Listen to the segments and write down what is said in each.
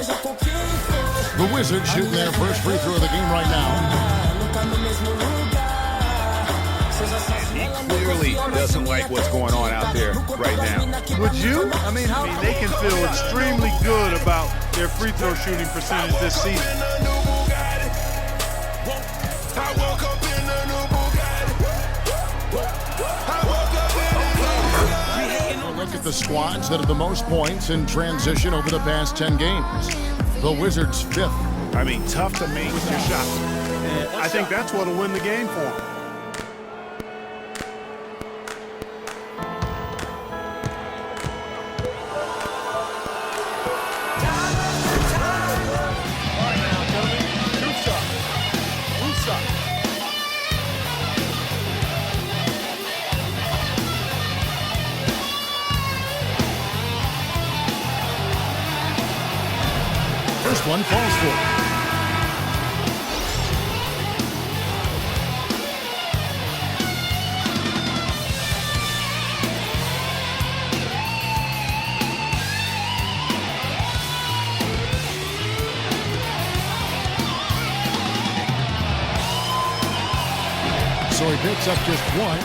The Wizards shooting their first free throw of the game right now. He clearly doesn't like what's going on out there right now. Would you? I mean, they can feel extremely good about their free throw shooting percentage this season. Look at the squads that have the most points in transition over the past 10 games. The Wizards 5th. I mean, tough to make with your shot. And I think that's what'll win the game for them. First one falls for. So he picks up just one.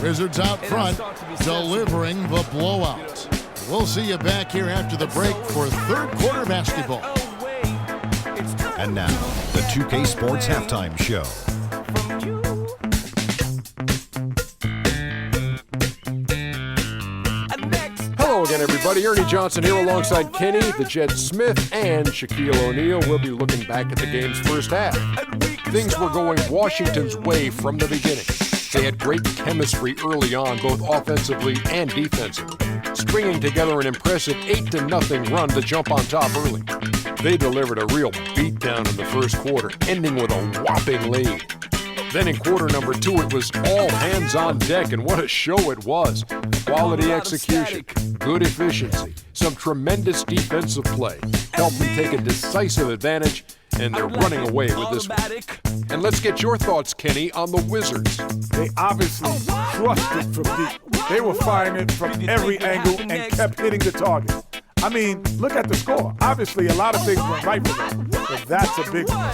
Wizards out front, delivering the blowout. We'll see you back here after the break for third quarter basketball. And now, the 2K Sports Halftime Show. Hello again, everybody. Ernie Johnson here alongside Kenny, the Jet Smith, and Shaquille O'Neal. We'll be looking back at the game's first half. Things were going Washington's way from the beginning. They had great chemistry early on, both offensively and defensively, stringing together an impressive 8-0 run to jump on top early. They delivered a real beatdown in the first quarter, ending with a whopping lead. Then in quarter number 2, it was all hands on deck, and what a show it was. Quality execution, good efficiency, some tremendous defensive play helped them take a decisive advantage, and they're running away with this one. And let's get your thoughts, Kenny, on the Wizards. They obviously crushed it from deep. They were firing it from every angle and kept hitting the target. I mean, look at the score. Obviously, a lot of things went right for them, but that's a big one.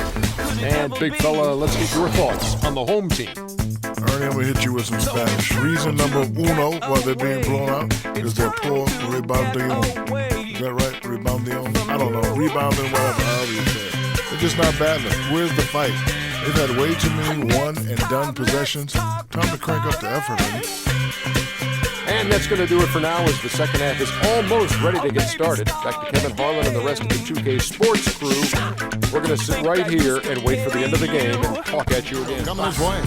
And big fella, let's get your thoughts on the home team. Ernie, I'm going to hit you with some Spanish. Reason number uno why they're being blown out is they're poor rebounding. Is that right? Rebounding? I don't know. Rebounding, whatever, however you say it. They're just not bad enough. Where's the fight? They've had way too many one-and-done possessions. Time to crank up the effort, Ernie. And that's going to do it for now as the second half is almost ready to get started. Back to Kevin Harlan and the rest of the 2K Sports crew. We're going to sit right here and wait for the end of the game and talk at you again. Coming his way.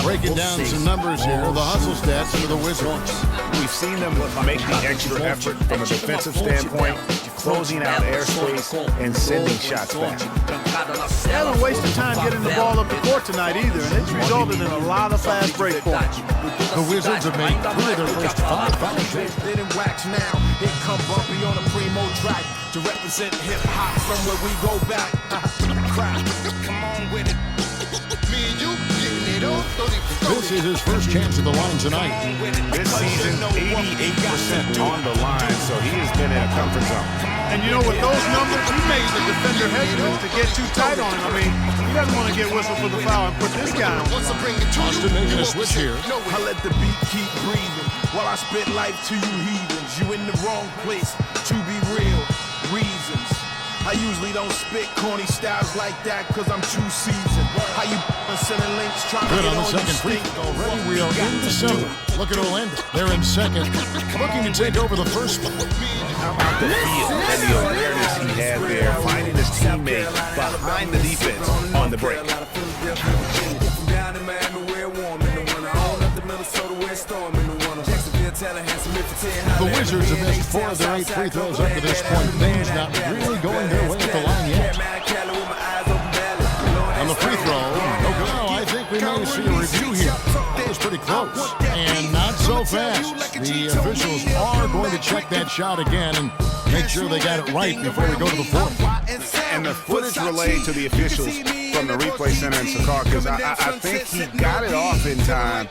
Breaking down some numbers here. The hustle stats for the Wizards. We've seen them make the extra effort from a defensive standpoint, closing out airspace and sending shots back. They haven't wasted time getting the ball up the court tonight either, and it's resulted in a lot of fast break points. The Wizards have made 3 of their first 5 foul shots. Here come Bumpy on a primo track to represent hip-hop from where we go back. Come on with it. Me and you getting it on. This is his first chance at the line tonight. This season, 88% on the line, so he has been in a comfort zone. And you know, with those numbers, he makes the defender hesitant to get too tight on him. I mean, he doesn't want to get whistled for the foul and put this guy on. Austin making a switch here. I let the beat keep breathing while I spit life to you heathens. You in the wrong place, to be real, reasons. I usually don't spit corny styles like that cause I'm too seasoned. How you sending links trying to Good get on the second free throw. Already we are in December. Look at Orlando. They're in second, looking to take over the first one. How about the feel and the awareness he had there, finding his teammate behind the defense on the break. The Wizards have missed 4 of their 8 free throws up to this point. Things not really going their way at the line yet. On the free throw, no good. Well, I think we may see a review here. That was pretty close. And not so fast. The officials are going to check that shot again and make sure they got it right before we go to the fourth. And the footage relayed to the officials from the replay center in Secaucus, I think he got it off in time.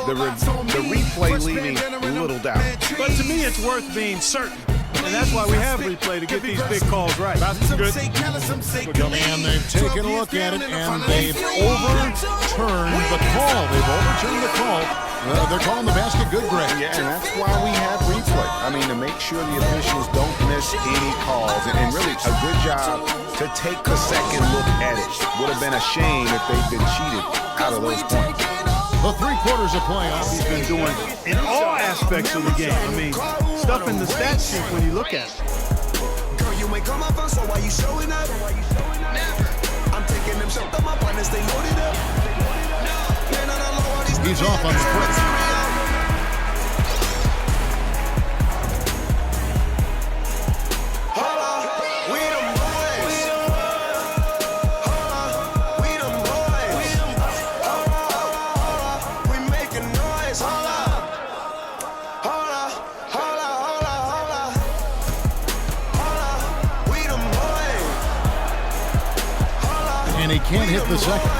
The replay leaving little doubt. But to me, it's worth being certain. And that's why we have replay to get these big calls right. Good. And they've taken a look at it, and they've overturned the call. They're calling the basket good, Greg. Yeah, and that's why we have replay. I mean, to make sure the officials don't miss any calls. And really, a good job to take the second look at it. Would have been a shame if they'd been cheated out of those points. The 3 quarters of play. He's been doing in all aspects of the game. I mean, stuff in the stat sheet when you look at it. Girl, you may come up, so why you showing up? I'm taking them shot on my partners, they loaded up. He's off on the foot. And he can't hit the second.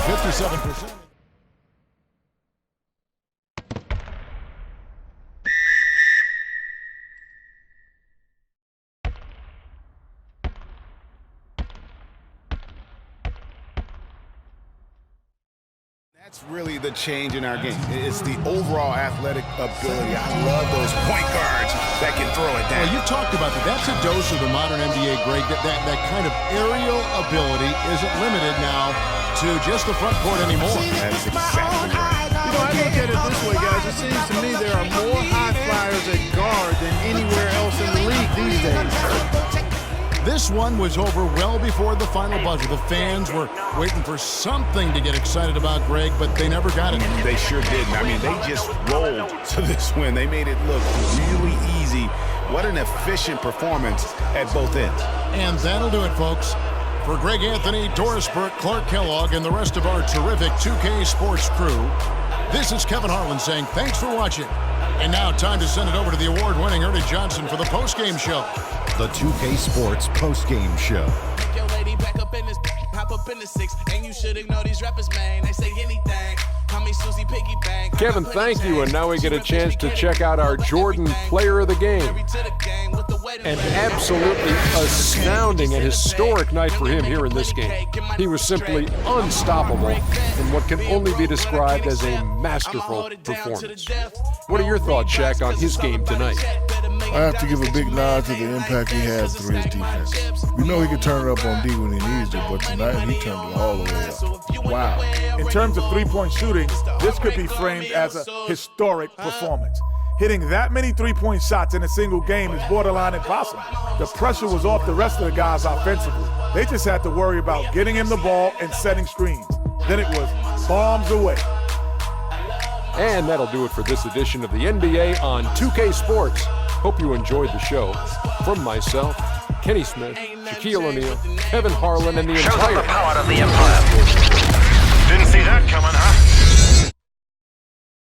57%. That's really the change in our game. It's the overall athletic ability. I love those point guards that can throw it down. Well, you talked about that. That's a dose of the modern NBA, Greg. That kind of aerial ability isn't limited now to just the front court anymore. That's exactly right. You know, I look at it this way, guys. It seems to me there are more high flyers at guard than anywhere else in the league these days. This one was over well before the final buzzer. The fans were waiting for something to get excited about, Greg, but they never got it. They sure didn't. I mean, they just rolled to this win. They made it look really easy. What an efficient performance at both ends. And that'll do it, folks. For Greg Anthony, Doris Burke, Clark Kellogg, and the rest of our terrific 2K Sports crew, this is Kevin Harlan saying thanks for watching. And now time to send it over to the award-winning Ernie Johnson for the postgame show. The 2K Sports postgame show. Your lady back up in this, hop up in the 6, and you should ignore these rappers, man. They say anything. Call me Susie Piggy Bank. Kevin, thank you, and now we get a chance to check out our Jordan Player of the Game. An absolutely astounding and historic night for him here in this game. He was simply unstoppable in what can only be described as a masterful performance. What are your thoughts, Shaq, on his game tonight? I have to give a big nod to the impact he had through his defense. We know he can turn it up on D when he needs to, but tonight he turned it all the way up. Wow. In terms of three-point shooting, this could be framed as a historic performance. Hitting that many three-point shots in a single game is borderline impossible. The pressure was off the rest of the guys offensively. They just had to worry about getting him the ball and setting screens. Then it was bombs away. And that'll do it for this edition of the NBA on 2K Sports. Hope you enjoyed the show. From myself, Kenny Smith, Shaquille O'Neal, Kevin Harlan, and the entire... Shows the power of the Empire. Didn't see that coming, huh?